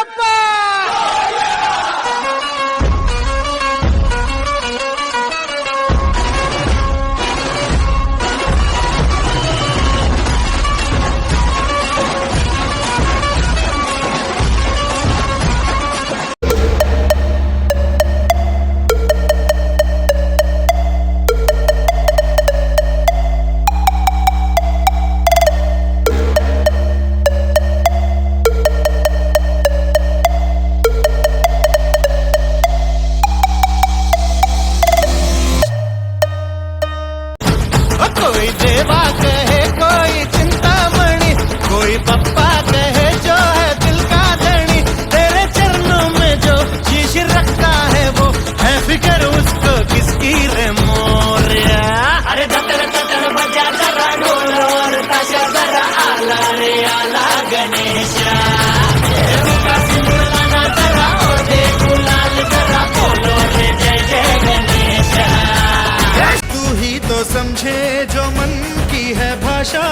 बाप्पा। कोई देवा कहे कोई चिंतामणि, कोई पप्पा कहे जो है दिल का धनी। तेरे चरणों में जो शीश रखता है वो है फिक्र उसको किसकी रे मोरिया। अरे दतर दतर बजा जरा ढोल और ताशा जरा आला रे आला गणेशा। सिंदूर लाना जरा और दे गुलाल जरा बोलो रे जय जय गणेशा। तू ही तो समझे जो मन की है भाषा,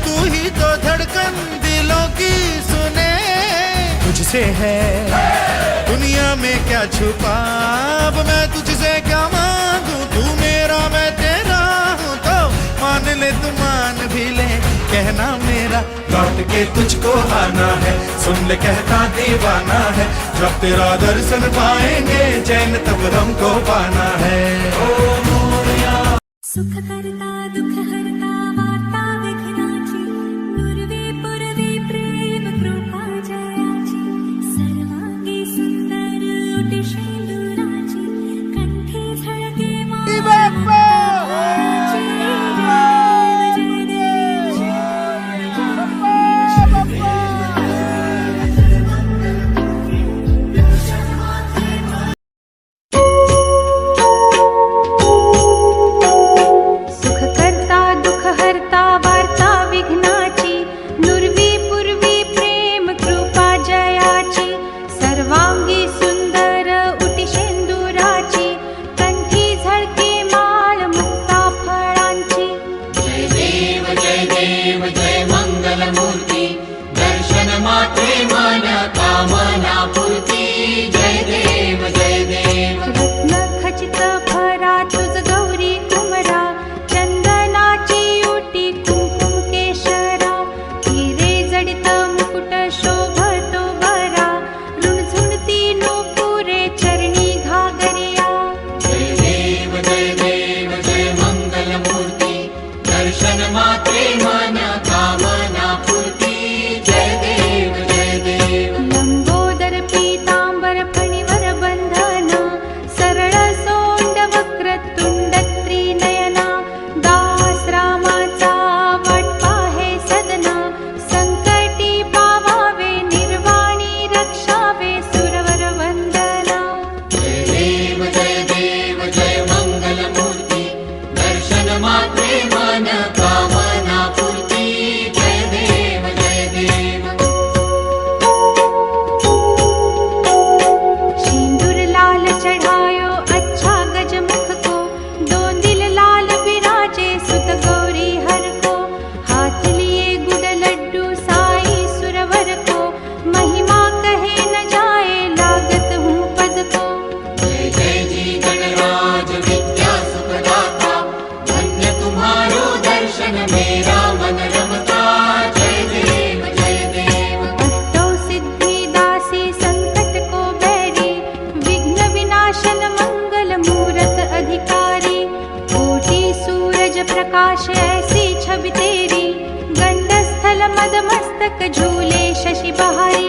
तू ही तो धड़कन दिलों की सुने। तुझसे है दुनिया में क्या छुपा, अब मैं तुझसे क्या मांगू। तू मेरा मैं तेरा हूँ तो मान ले, तू मान भी ले कहना मेरा। लौट के तुझको आना है, सुन ले कहता दीवाना है। जब तेरा दर्शन पाएंगे चैन तब हमको पाना है। सुख करता दुख हरता वार्ता विघ्नाची, नुरवी पुरवी प्रेम कृपा जयाची। सर्वांगी सुंदर उटी शेंदुराची, कंठी झळके बाप्पा। प्रकाश ऐसी छवि तेरी, गंडस्थल मद मस्तक झूले शशि बहारी।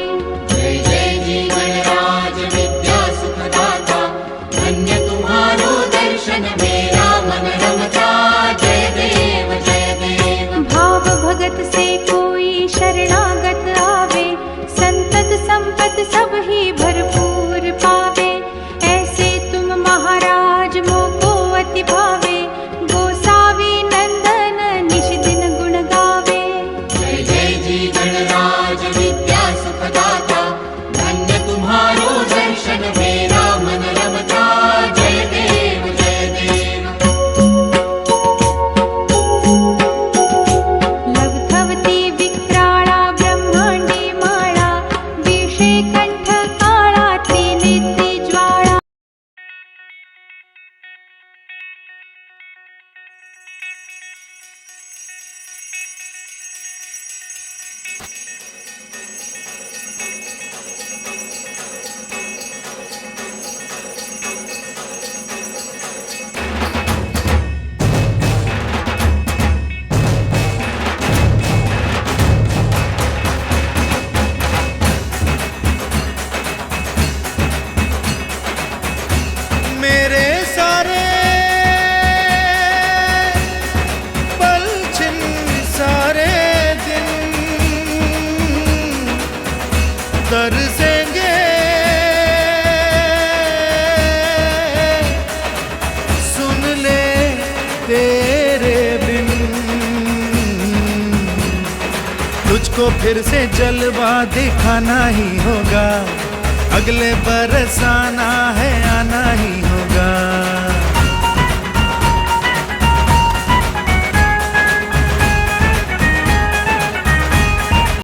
जय जय जी गणराज विद्या सुखदाता, धन्य तुम्हारो दर्शन मेरा मन रमता। जय देव जय देव। भाव भगत से कोई शरणागत आवे, संतत संपत सब ही भरपूर पावे। ऐसे तुम महाराज मोको अति भावे, विद्या सुखदाता, धन्य तुम्हारो दर्शन मेरा मन रमता। जय देव जय देव। तरसेंगे। सुन ले तेरे बिन तुझको फिर से जलवा दिखाना ही होगा। अगले बरस आना है